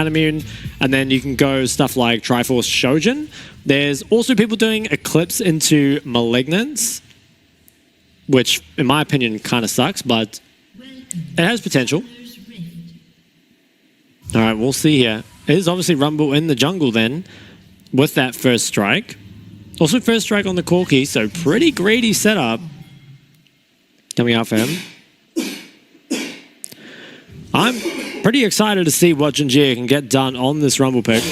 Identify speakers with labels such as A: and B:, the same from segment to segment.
A: Manamune, and then you can go stuff like Triforce Shojin. There's also people doing Eclipse into Malignance, which, in my opinion, kind of sucks, but it has potential. All right, we'll see here. It is obviously Rumble in the jungle then, with that first strike. Also first strike on the Corki, so pretty greedy setup coming out for him. I'm pretty excited to see what Junjie can get done on this Rumble pick.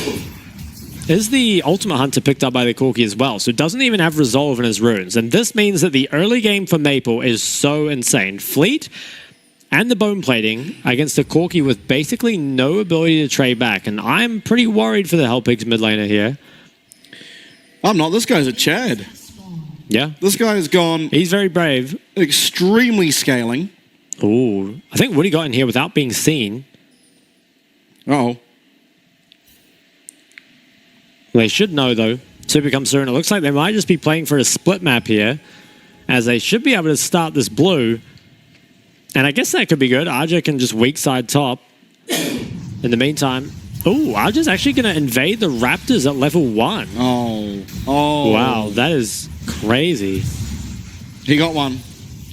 A: Is the Ultimate Hunter picked up by the Corki as well, so it doesn't even have Resolve in his runes. And this means that the early game for Maple is so insane. Fleet and the Bone Plating against the Corki with basically no ability to trade back. And I'm pretty worried for the Hellpigs mid laner here.
B: I'm not. This guy's a Chad.
A: Yeah.
B: This guy has gone...
A: He's very brave.
B: Extremely scaling.
A: Ooh. I think Woody got in here without being seen.
B: Uh-oh.
A: They should know, though. Super comes through, and it looks like they might just be playing for a split map here, as they should be able to start this blue. And I guess that could be good. RJ can just weak side top. In the meantime... Oh, RJ's actually going to invade the Raptors at level 1.
B: Oh. Oh.
A: Wow, that is crazy.
B: He got one.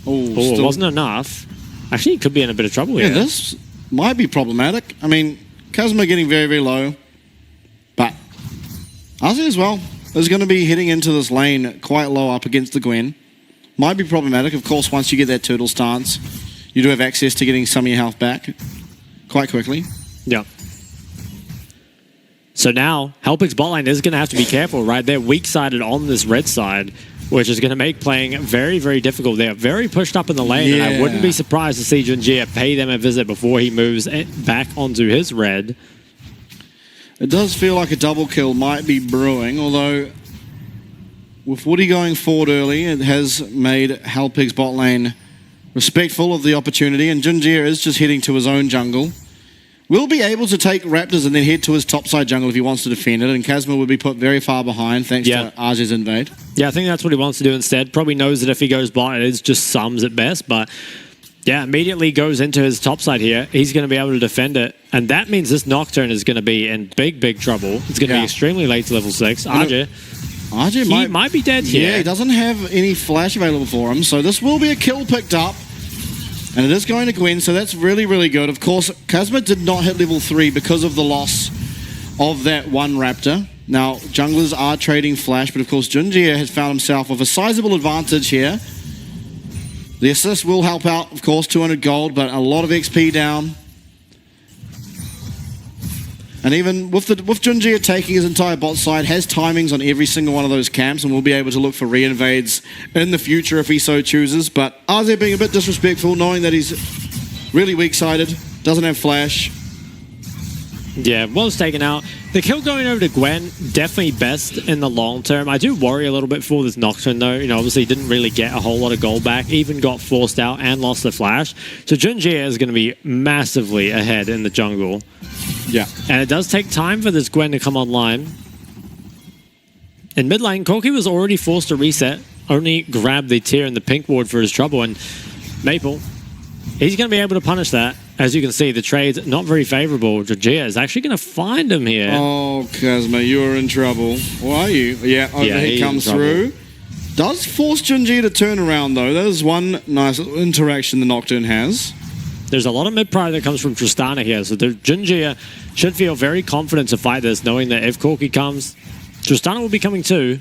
B: Oh,
A: it wasn't enough. Actually, he could be in a bit of trouble here.
B: Yeah, this might be problematic. I mean, Kazuma getting very, very low. But Ozzy as well is going to be hitting into this lane quite low up against the Gwen. Might be problematic. Of course, once you get that turtle stance, you do have access to getting some of your health back quite quickly.
A: Yeah. So now, Hellpig's bot lane is going to have to be careful, right? They're weak-sided on this red side, which is going to make playing very, very difficult. They are very pushed up in the lane, and I wouldn't be surprised to see Junjie pay them a visit before he moves back onto his red.
B: It does feel like a double kill might be brewing, although with Woody going forward early, it has made Hellpig's bot lane respectful of the opportunity, and Junjie is just heading to his own jungle. Will be able to take Raptors and then head to his topside jungle if he wants to defend it, and Kazma would be put very far behind thanks to RJ's invade.
A: Yeah, I think that's what he wants to do instead. Probably knows that if he goes bot, it is just sums at best, but yeah, immediately goes into his topside here. He's going to be able to defend it, and that means this Nocturne is going to be in big, big trouble. It's going to be extremely late to level 6. RJ might be dead here.
B: Yeah, he doesn't have any flash available for him, so this will be a kill picked up. And it is going to Gwen, so that's really, really good. Of course, Kazma did not hit level 3 because of the loss of that one Raptor. Now, junglers are trading flash, but of course, Junjie has found himself with a sizable advantage here. The assist will help out, of course, 200 gold, but a lot of XP down. And even with Junjie taking his entire bot side, has timings on every single one of those camps, and will be able to look for re-invades in the future if he so chooses. But Arze being a bit disrespectful, knowing that he's really weak-sided, doesn't have flash.
A: Yeah, was taken out. The kill going over to Gwen, definitely best in the long term. I do worry a little bit for this Nocturne though. You know, obviously didn't really get a whole lot of gold back, even got forced out and lost the flash. So Junjie is going to be massively ahead in the jungle.
B: Yeah.
A: And it does take time for this Gwen to come online. In mid lane, Corki was already forced to reset, only grabbed the tier in the pink ward for his trouble, and Maple, he's going to be able to punish that. As you can see, the trade's not very favorable. Junjie is actually going to find him here.
B: Oh, Kazma, you're in trouble. Why are you? Yeah, overhead comes through. Does force Junjie to turn around, though. That is one nice interaction the Nocturne has.
A: There's a lot of mid-pride that comes from Tristana here, so Junjie should feel very confident to fight this, knowing that if Corki comes, Tristana will be coming too.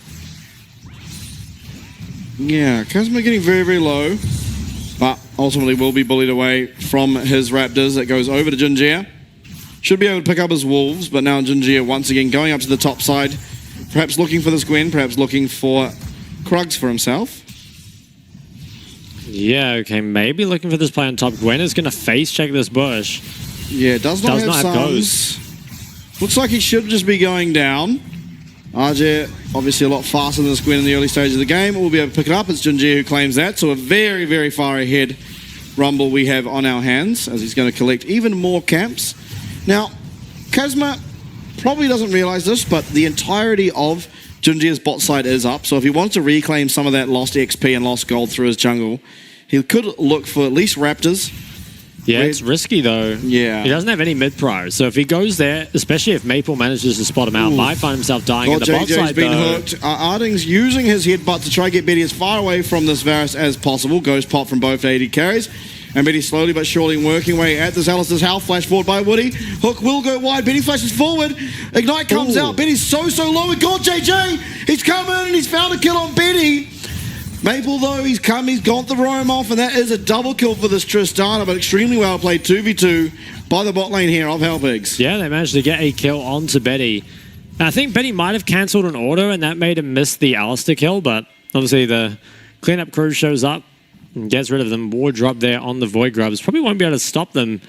B: Yeah, Kazma getting very, very low, but ultimately will be bullied away from his Raptors. That goes over to Junjie. Should be able to pick up his Wolves, but now Junjie once again going up to the top side, perhaps looking for this Gwen, perhaps looking for Krugs for himself.
A: Yeah, okay, maybe looking for this play on top. Gwen is going to face check this bush.
B: Yeah, does not have Ghost. Looks like he should just be going down. RJ, obviously a lot faster than this Gwen in the early stage of the game. We'll be able to pick it up. It's Junjie who claims that. So a very, very far ahead Rumble we have on our hands, as he's going to collect even more camps. Now, Kazma probably doesn't realize this, but the entirety of Junjie's bot side is up, so if he wants to reclaim some of that lost XP and lost gold through his jungle, he could look for at least Raptors,
A: Yeah, it's risky though.
B: Yeah.
A: He doesn't have any mid-pros, so if he goes there, especially if Maple manages to spot him out, might find himself dying in the bot side
B: been hooked. Arding's using his headbutt to try to get Betty as far away from this Varus as possible. Ghost pop from both AD carries. And Betty slowly but surely working away at this Alistar's house. Flash forward by Woody. Hook will go wide. Betty flashes forward. Ignite comes out. Betty's so low. And God JJ, he's come in and he's found a kill on Betty. Maple, though, he's got the roam off, and that is a double kill for this Tristana, but extremely well played 2v2 by the bot lane here of Hellpigs.
A: Yeah, they managed to get a kill onto Betty. And I think Betty might have cancelled an auto, and that made him miss the Alistar kill, but obviously the cleanup crew shows up and gets rid of them. Ward drop there on the Void Grubs. Probably won't be able to stop them,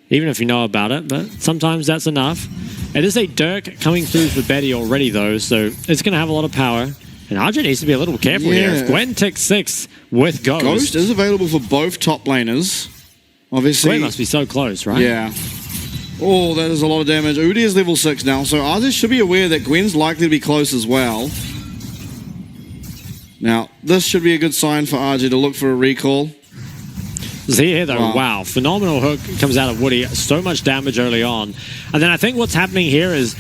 A: even if you know about it, but sometimes that's enough. It is a Dirk coming through for Betty already, though, so it's going to have a lot of power. And RJ needs to be a little careful here. If Gwen ticks 6 with Ghost...
B: Ghost is available for both top laners. Obviously...
A: Gwen must be so close, right?
B: Yeah. Oh, that is a lot of damage. Udi is level 6 now, so RJ should be aware that Gwen's likely to be close as well. Now, this should be a good sign for RJ to look for a recall.
A: See here, though, wow. Phenomenal hook comes out of Woody. So much damage early on. And then I think what's happening here is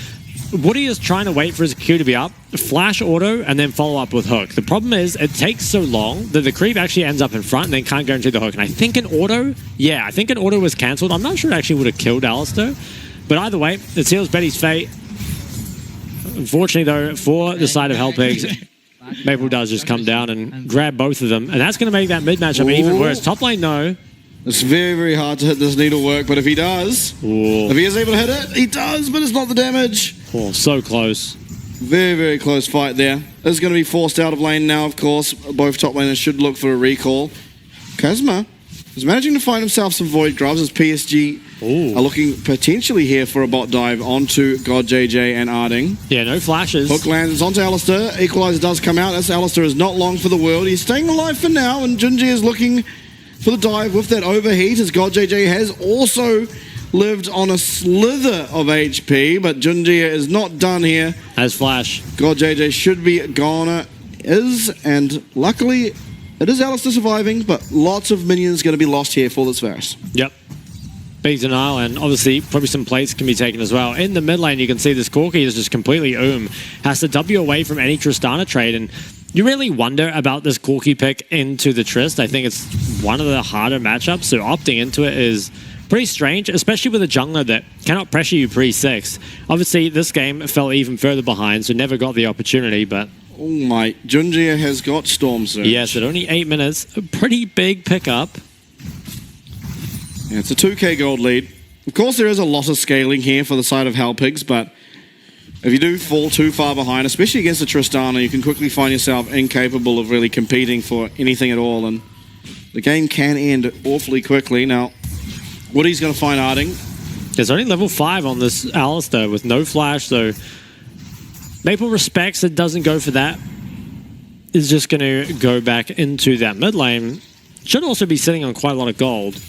A: Woody is trying to wait for his Q to be up, flash auto, and then follow up with hook. The problem is it takes so long that the creep actually ends up in front and then can't guarantee the hook. And I think an auto, I think an auto was cancelled. I'm not sure it actually would have killed Alistar. But either way, it seals Betty's fate. Unfortunately, though, for the side of Hellpigs, Maple does just come down and grab both of them. And that's going to make that mid matchup even worse. Top lane, no.
B: It's very hard to hit this needlework, but if he does, if he is able to hit it, he does, but it's not the damage.
A: Oh, so close.
B: Very close fight there. It's going to be forced out of lane now, of course. Both top laners should look for a recall. Kazma is managing to find himself some Void Grubs as PSG are looking potentially here for a bot dive onto God JJ and Arding.
A: Yeah, no flashes.
B: Hook lands, it's onto Alistar. Equalizer does come out. This Alistar is not long for the world. He's staying alive for now, and Junji is looking for the dive with that overheat, as God JJ has also lived on a slither of HP, but Junjia is not done here.
A: As Flash.
B: God JJ should be gone, and luckily it is Alistar surviving, but lots of minions going to be lost here for this Varus.
A: Yep. Big denial, and obviously probably some plates can be taken as well. In the mid lane, you can see this Corki is just completely has to W away from any Tristana trade, and you really wonder about this Corki pick into the Trist. I think it's one of the harder matchups, so opting into it is pretty strange, especially with a jungler that cannot pressure you pre-6. Obviously, this game fell even further behind, so never got the opportunity, but...
B: Oh my, Junjia has got Storm Surge.
A: Yes, at only 8 minutes, a pretty big pickup.
B: Yeah, it's a 2k gold lead. Of course, there is a lot of scaling here for the side of Hellpigs, but if you do fall too far behind, especially against the Tristana, you can quickly find yourself incapable of really competing for anything at all, and the game can end awfully quickly. Now, Woody's going to find Arding.
A: There's only level 5 on this Alistar with no flash, so Maple respects it, doesn't go for that. Is just going to go back into that mid lane. Should also be sitting on quite a lot of gold.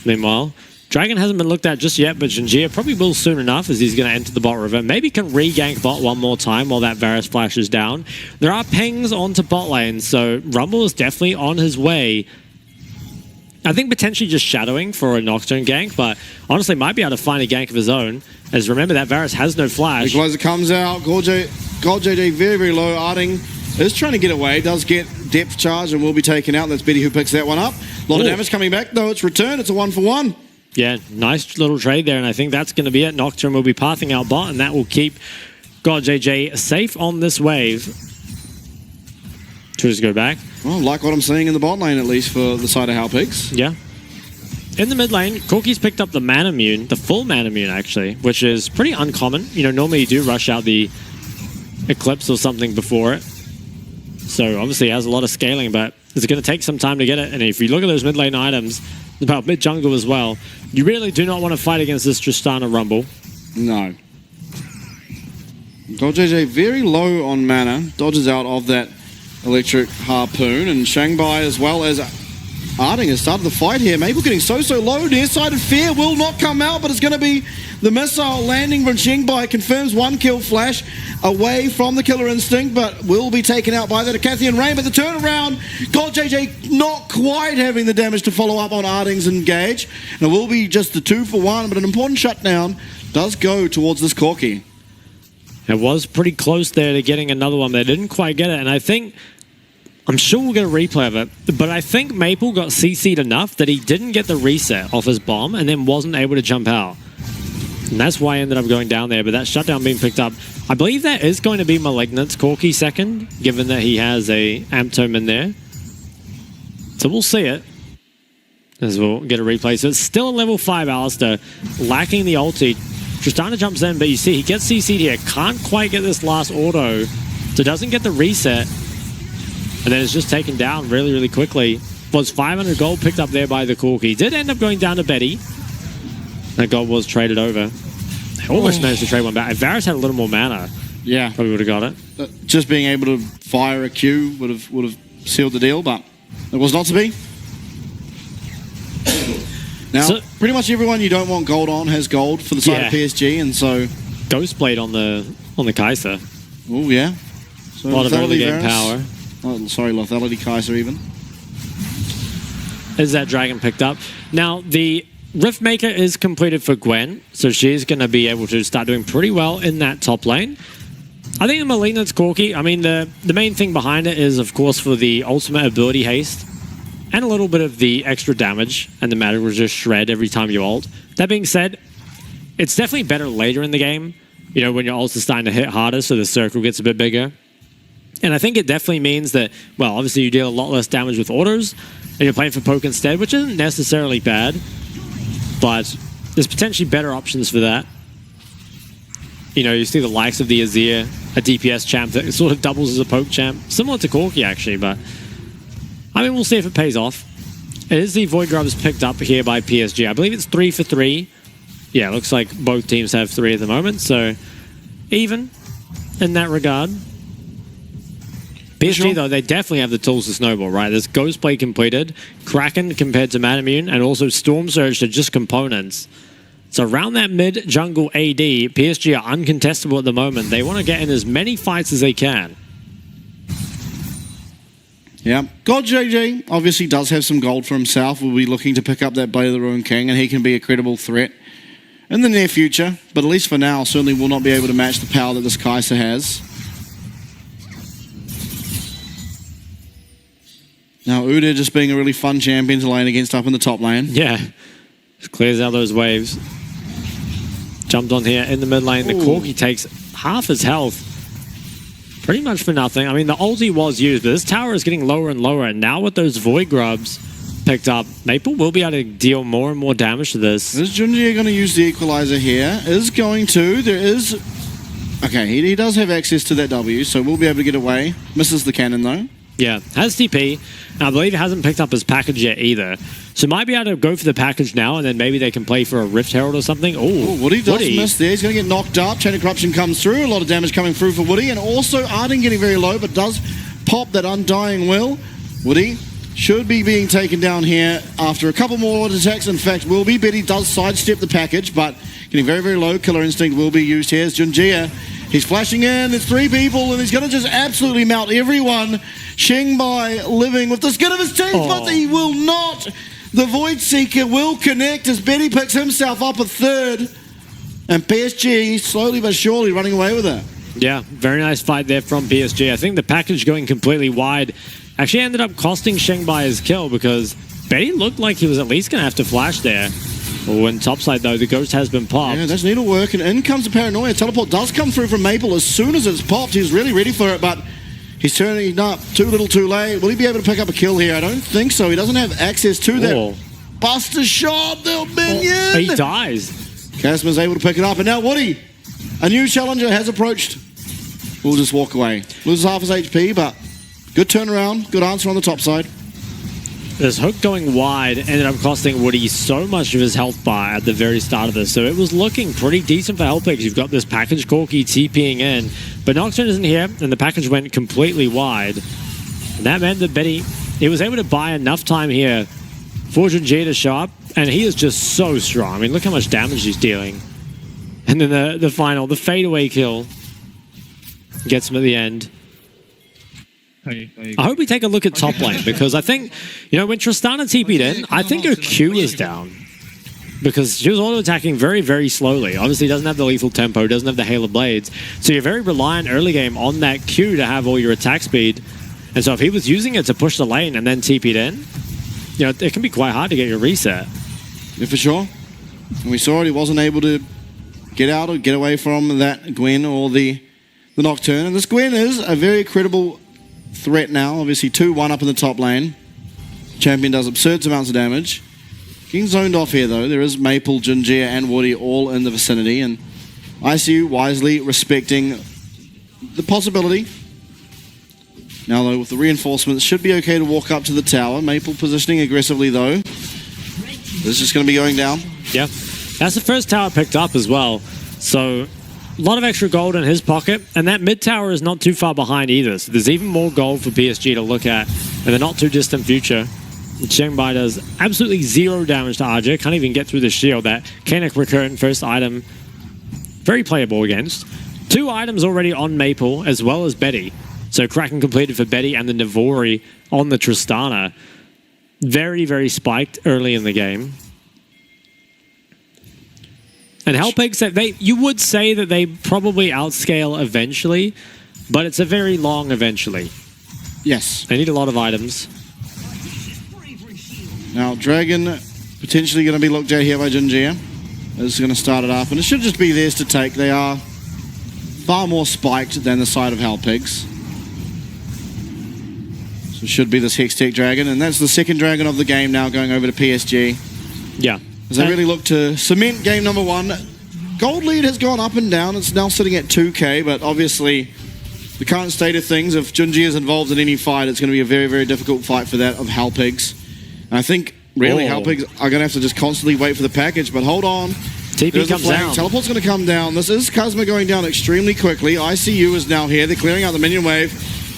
A: Meanwhile, Dragon hasn't been looked at just yet, but Jinjia probably will soon enough as he's going to enter the bot river. Maybe can re-gank bot one more time while that Varus flashes down. There are pings onto bot lane, so Rumble is definitely on his way. I think potentially just shadowing for a Nocturne gank, but honestly might be able to find a gank of his own. As remember, that Varus has no flash.
B: Equalizer comes out. God JJ very low. Arding is trying to get away. Does get depth charge and will be taken out. That's Betty who picks that one up. A lot of damage coming back, though. It's returned. It's a 1-for-1.
A: Yeah, nice little trade there, and I think that's going to be it. Nocturne will be pathing out bot, and that will keep God JJ safe on this wave. Choose to go back.
B: Well, like what I'm seeing in the bot lane, at least for the side of Hellpigs.
A: Yeah. In the mid lane, Corki's picked up the mana immune, the full mana immune actually, which is pretty uncommon. You know, normally you do rush out the Eclipse or something before it. So obviously it has a lot of scaling, but it's going to take some time to get it. And if you look at those mid lane items, about mid jungle as well, you really do not want to fight against this Tristana Rumble.
B: No. God JJ very low on mana, dodges out of that electric harpoon, and Shanghai as well as Arding has started the fight here. Maple getting so low. Nearsighted Fear will not come out, but it's going to be the missile landing from Xingbai. Confirms 1 kill. Flash away from the Killer Instinct, but will be taken out by the Decathian Rain. But the turnaround, got JJ not quite having the damage to follow up on Arding's engage. And it will be just the 2 for 1, but an important shutdown does go towards this Corki.
A: It was pretty close there to getting another one. They didn't quite get it, and I'm sure we'll get a replay of it, but I think Maple got CC'd enough that he didn't get the reset off his bomb and then wasn't able to jump out. And that's why I ended up going down there, but that shutdown being picked up. I believe that is going to be Malignant's Corki second, given that he has a Amp Tome in there. So we'll see it as we'll get a replay. So it's still a level 5 Alistair, lacking the ulti. Tristana jumps in, but you see he gets CC'd here. Can't quite get this last auto, so doesn't get the reset. And then it's just taken down really quickly. Was 500 gold picked up there by the Corki. Did end up going down to Betty. That gold was traded over. They almost managed to trade one back. If Varus had a little more mana,
B: yeah,
A: probably would have got it.
B: Just being able to fire a Q would have sealed the deal, but it was not to be. Now, pretty much everyone you don't want gold on has gold for the side of PSG, and so
A: Ghostblade on the Kai'Sa.
B: Oh yeah, so
A: a lot of early game power.
B: Oh, sorry, Lethality Kai'Sa even.
A: Is that dragon picked up? Now the Riftmaker is completed for Gwen, so she's going to be able to start doing pretty well in that top lane. I think the Malignant's Corki, I mean the main thing behind it is of course for the ultimate ability haste. And a little bit of the extra damage, and the matter will just shred every time you ult. That being said, it's definitely better later in the game, you know, when your ults are starting to hit harder, so the circle gets a bit bigger. And I think it definitely means that, well, obviously you deal a lot less damage with autos, and you're playing for poke instead, which isn't necessarily bad, but there's potentially better options for that. You know, you see the likes of the Azir, a DPS champ that sort of doubles as a poke champ, similar to Corki actually, but I mean, we'll see if it pays off. It is the Void Grubs picked up here by PSG. I believe it's 3 for 3. Yeah, looks like both teams have 3 at the moment, so even in that regard. PSG, though, they definitely have the tools to snowball, right? There's Ghostblade completed, Kraken compared to Manamune, and also Storm Surge to just components. So around that mid-jungle AD, PSG are uncontestable at the moment. They want to get in as many fights as they can.
B: Yeah, God JJ obviously does have some gold for himself. We'll be looking to pick up that Blade of the Ruined King, and he can be a credible threat in the near future. But at least for now, certainly will not be able to match the power that this Kai'Sa has. Now, Udyr just being a really fun champion to lane against up in the top lane.
A: Yeah, just clears out those waves. Jumped on here in the mid lane. The Corki takes half his health. Pretty much for nothing. I mean, the ulti was used, but this tower is getting lower and lower, and now with those Void Grubs picked up, Maple will be able to deal more and more damage to this.
B: Is Junji going to use the Equalizer here? Is going to. There is... Okay, he does have access to that W, so we'll be able to get away. Misses the cannon, though.
A: Yeah, has TP, and I believe he hasn't picked up his package yet either. So might be able to go for the package now, and then maybe they can play for a Rift Herald or something. Oh,
B: Woody does miss there. He's going to get knocked up. Chain of Corruption comes through. A lot of damage coming through for Woody, and also Arden getting very low, but does pop that Undying Will. Woody should be being taken down here after a couple more attacks. In fact, will be. Betty does sidestep the package, but getting very low. Killer Instinct will be used here. It's Junjia. He's flashing in. There's 3 people, and he's going to just absolutely melt everyone. Xingbai living with the skin of his teeth, but he will not. The Void Seeker will connect as Betty picks himself up a third. And PSG slowly but surely running away with it.
A: Yeah, very nice fight there from PSG. I think the package going completely wide actually ended up costing Xingbai his kill because Betty looked like he was at least going to have to flash there. When topside, though, the Ghost has been popped.
B: Yeah, that's needle work, and in comes the Paranoia. Teleport does come through from Maple as soon as it's popped. He's really ready for it, but he's turning up too little too late. Will he be able to pick up a kill here? I don't think so. He doesn't have access to that. Buster shot, the minion!
A: He dies.
B: Casma's able to pick it up, and now Woody, a new challenger, has approached. We'll just walk away. Loses half his HP, but good turnaround, good answer on the top side.
A: This hook going wide ended up costing Woody so much of his health bar at the very start of this, so it was looking pretty decent for health picks. You've got this package Corki TPing in, but Nocturne isn't here, and the package went completely wide. And that meant that Betty, he was able to buy enough time here for Junjie to show up, and he is just so strong. I mean, look how much damage he's dealing. And then the final, the fadeaway kill gets him at the end. I hope we take a look at top lane, because I think, you know, when Tristana TP'd in, I think her Q is down. Because she was auto-attacking very, very slowly. Obviously doesn't have the lethal tempo, doesn't have the hail of blades. So you're very reliant early game on that Q to have all your attack speed. And so if he was using it to push the lane and then TP'd in, you know, it can be quite hard to get your reset.
B: Yeah, for sure. And we saw it, he wasn't able to get out or get away from that Gwen or the Nocturne. And this Gwen is a very credible threat now. Obviously 2-1 up in the top lane. Champion does absurd amounts of damage. Getting zoned off here though. There is Maple, Junjie and Woody all in the vicinity, and ICU wisely respecting the possibility. Now though, with the reinforcements, should be okay to walk up to the tower. Maple positioning aggressively though. This is just going to be going down.
A: Yeah, that's the first tower picked up as well. So a lot of extra gold in his pocket, and that mid tower is not too far behind either. So there's even more gold for PSG to look at in the not too distant future. Shenbai does absolutely 0 damage to RJ. Can't even get through the shield. That Kanek recurrent first item, very playable against. 2 items already on Maple as well as Betty. So Kraken completed for Betty and the Navori on the Tristana. Very, very spiked early in the game. And Hellpigs, you would say that they probably outscale eventually, but it's a very long eventually.
B: Yes.
A: They need a lot of items.
B: Now, Dragon potentially going to be looked at here by Junjie. This is going to start it up, and it should just be theirs to take. They are far more spiked than the side of Hellpigs. So it should be this Hextech Dragon, and that's the second Dragon of the game now going over to PSG.
A: Yeah.
B: As they really look to cement game number 1. Gold lead has gone up and down. It's now sitting at 2k, but obviously the current state of things, if Junjie is involved in any fight, it's going to be a very, very difficult fight for that of Hellpigs. And I think really Hellpigs are going to have to just constantly wait for the package, but hold on.
A: TP comes down.
B: Teleport's going to come down. This is Kazma going down extremely quickly. ICU is now here. They're clearing out the minion wave.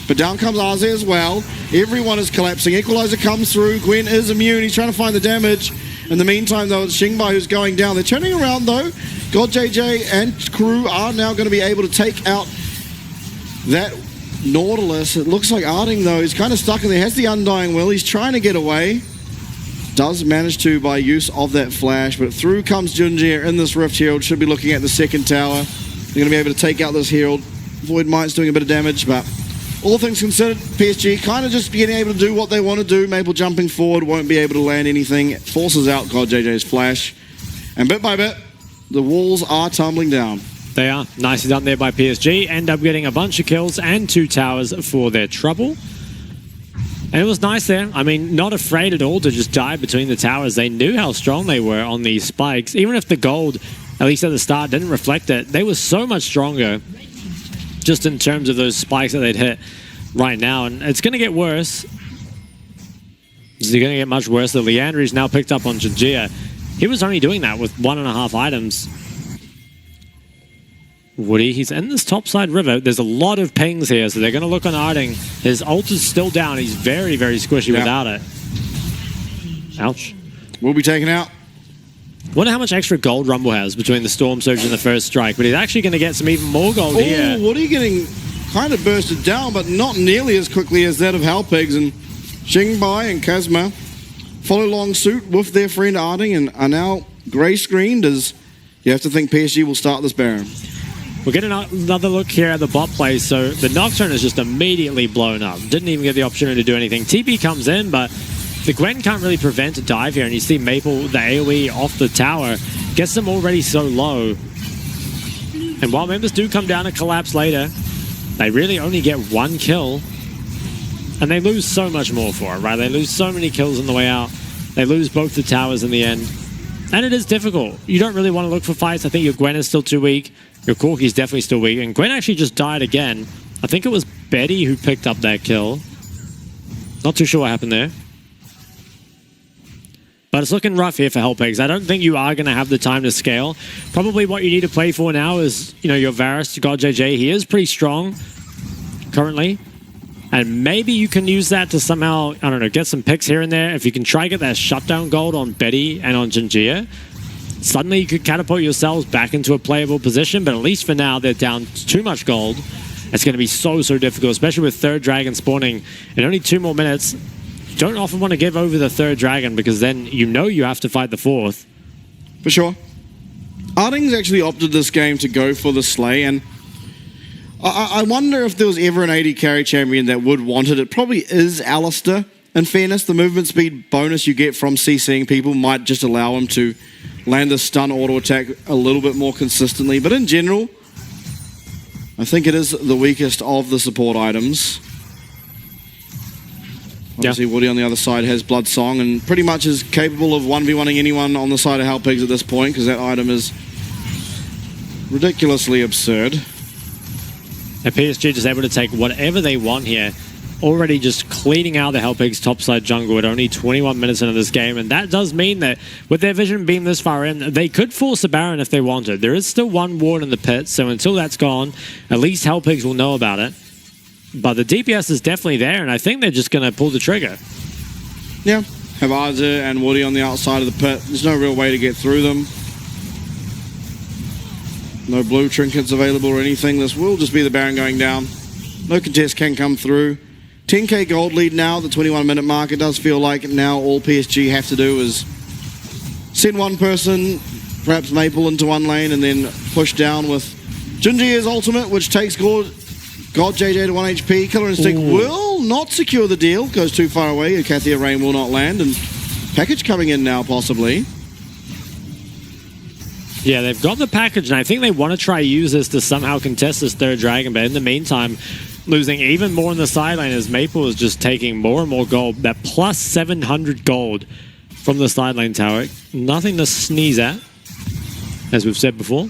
B: But down comes Arze as well. Everyone is collapsing. Equalizer comes through. Gwen is immune. He's trying to find the damage. In the meantime, though, it's Xingbai who's going down. They're turning around, though. God JJ and crew are now going to be able to take out that Nautilus. It looks like Arting, though, is kind of stuck in there. Has the Undying Will. He's trying to get away. Does manage to by use of that flash, but through comes Junjie in this Rift Herald. Should be looking at the second tower. They're going to be able to take out this Herald. Void Might's doing a bit of damage, but all things considered, PSG kind of just being able to do what they want to do. Maple jumping forward, won't be able to land anything. Forces out God JJ's flash. And bit by bit, the walls are tumbling down.
A: They are. Nicely done there by PSG. End up getting a bunch of kills and 2 towers for their trouble. And it was nice there. I mean, not afraid at all to just dive between the towers. They knew how strong they were on these spikes. Even if the gold, at least at the start, didn't reflect it, they were so much stronger just in terms of those spikes that they'd hit right now. And it's going to get worse. It's going to get much worse. The Leandry's now picked up on Junjie. He was only doing that with 1.5 items. Woody, he's in this topside river. There's a lot of pings here, so they're going to look on Arting. His ult is still down. He's very, very squishy without it. Ouch.
B: Will be taken out.
A: Wonder how much extra gold Rumble has between the Storm Surge and the first strike, but he's actually going to get some even more gold here.
B: Woody getting kind of bursted down, but not nearly as quickly as that of Hellpigs. And Xingbai and Kazma follow along suit with their friend Arting and are now grey screened, as you have to think PSG will start this Baron.
A: We'll get another look here at the bot play. So the Nocturne is just immediately blown up. Didn't even get the opportunity to do anything. TP comes in, but the Gwen can't really prevent a dive here. And you see Maple, the AoE off the tower, gets them already so low. And while members do come down and collapse later, they really only get 1 kill. And they lose so much more for it, right? They lose so many kills on the way out. They lose both the towers in the end. And it is difficult. You don't really want to look for fights. I think your Gwen is still too weak. Your Corki's definitely still weak. And Gwen actually just died again. I think it was Betty who picked up that kill. Not too sure what happened there. But it's looking rough here for Hellpigs. I don't think you are going to have the time to scale. Probably what you need to play for now is, you know, your Varus, God JJ. He is pretty strong currently. And maybe you can use that to somehow, I don't know, get some picks here and there. If you can try to get that shutdown gold on Betty and on Jinjia, suddenly you could catapult yourselves back into a playable position. But at least for now, they're down too much gold. It's going to be so difficult, especially with third dragon spawning in only 2 more minutes. You don't often want to give over the third dragon because then you know you have to fight the fourth.
B: For sure. Arding's actually opted this game to go for the Slay, and I wonder if there was ever an AD carry champion that would want it. It probably is Alistair. In fairness, the movement speed bonus you get from CCing people might just allow him to land the stun auto attack a little bit more consistently. But in general, I think it is the weakest of the support items. Obviously, Woody on the other side has Blood Song and pretty much is capable of 1v1ing anyone on the side of Halpigs at this point because that item is ridiculously absurd.
A: And PSG just able to take whatever they want here. Already just cleaning out the Halpigs topside jungle at only 21 minutes into this game. And that does mean that with their vision being this far in, they could force a Baron if they wanted. There is still 1 ward in the pit, so until that's gone, at least Halpigs will know about it. But the DPS is definitely there, and I think they're just going to pull the trigger.
B: Yeah. Have Arza and Woody on the outside of the pit. There's no real way to get through them. No blue trinkets available or anything. This will just be the Baron going down. No contest can come through. 10k gold lead now, the 21-minute mark. It does feel like now all PSG have to do is send one person, perhaps Maple into one lane, and then push down with Jinjia's ultimate, which takes God JJ to 1 HP. Killer Instinct will not secure the deal. Goes too far away. Akathia Rain will not land. And package coming in now, possibly.
A: Yeah, they've got the package, and I think they want to try use this to somehow contest this third dragon. But in the meantime, losing even more in the side lane as Maple is just taking more and more gold. That plus 700 gold from the side lane tower. Nothing to sneeze at, as we've said before.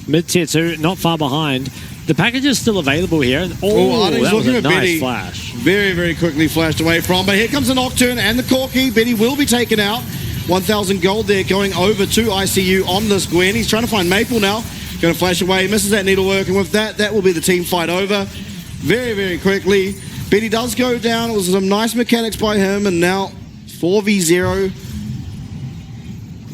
A: Mid-tier 2, not far behind. The package is still available here. Oh, that was a nice flash.
B: Very quickly flashed away from. But here comes the Nocturne and the Corki. Betty will be taken out. 1,000 gold there going over to ICU on this Gwen. He's trying to find Maple now. Going to flash away. Misses that needlework. And with that, that will be the team fight over. Very quickly. Betty does go down. It was some nice mechanics by him. And now 4v0.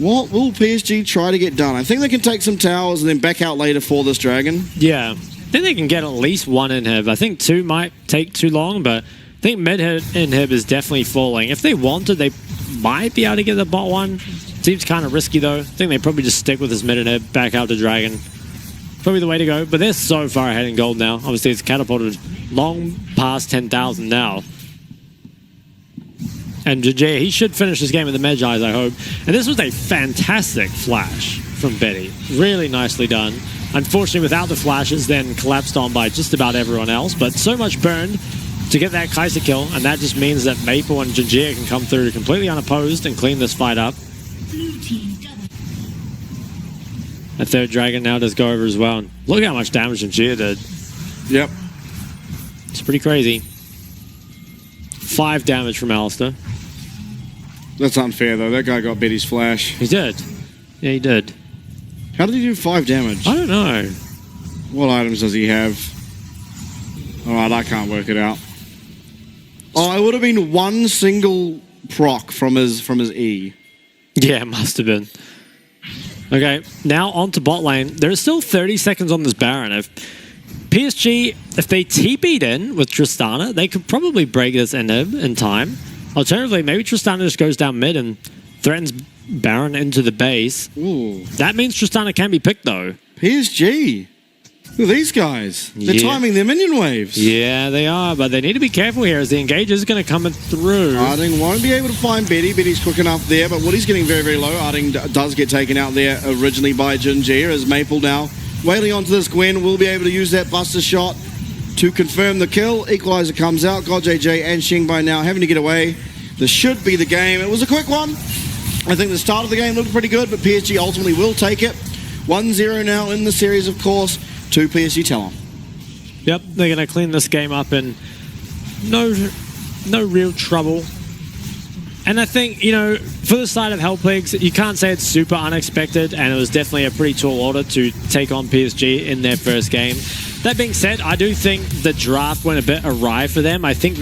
B: What will PSG try to get done? I think they can take some towers and then back out later for this dragon.
A: Yeah. I think they can get at least 1 inhib. I think 2 might take too long, but I think mid inhib is definitely falling. If they wanted, they might be able to get the bot 1. Seems kind of risky, though. I think they probably just stick with this mid inhib, back out to dragon. Probably the way to go, but they're so far ahead in gold now. Obviously, it's catapulted long past 10,000 now. And JJ, he should finish this game with the Medjais, I hope. And this was a fantastic flash from Betty. Really nicely done. Unfortunately, without the flashes, then collapsed on by just about everyone else. But so much burned to get that Kai'Sa kill, and that just means that Maple and Jinjia can come through completely unopposed and clean this fight up. A third dragon now does go over as well. And look how much damage Jinjia did.
B: Yep.
A: It's pretty crazy. 5 damage from Alistair.
B: That's unfair, though. That guy got Betty's flash.
A: He did. Yeah, he did.
B: How did he do 5 damage?
A: I don't know.
B: What items does he have? Alright, I can't work it out. Oh, it would have been 1 single proc from his E.
A: Yeah, it must have been. Okay, now on to bot lane. There's still 30 seconds on this Baron. If PSG, if they TP'd in with Tristana, they could probably break this inhib in time. Alternatively, maybe Tristana just goes down mid and threatens Baron into the base.
B: Ooh.
A: That means Tristana can be picked, though.
B: PSG. Look at these guys. They're timing their minion waves.
A: Yeah, they are, but they need to be careful here as the engage is going to come through.
B: Arding won't be able to find Betty. Betty's quick enough there, but Woody's getting very low. Arding does get taken out there originally by Jinjia as Maple now wailing onto this Gwen will be able to use that buster shot to confirm the kill. Equalizer comes out. God JJ and Xingbai now having to get away. This should be the game. It was a quick one. I think the start of the game looked pretty good, but PSG ultimately will take it. 1-0 now in the series, of course, to PSG Talon.
A: Yep, they're going to clean this game up in no real trouble. And I think, you know, for the side of Halpigs, you can't say it's super unexpected, and it was definitely a pretty tall order to take on PSG in their first game. That being said, I do think the draft went a bit awry for them. I think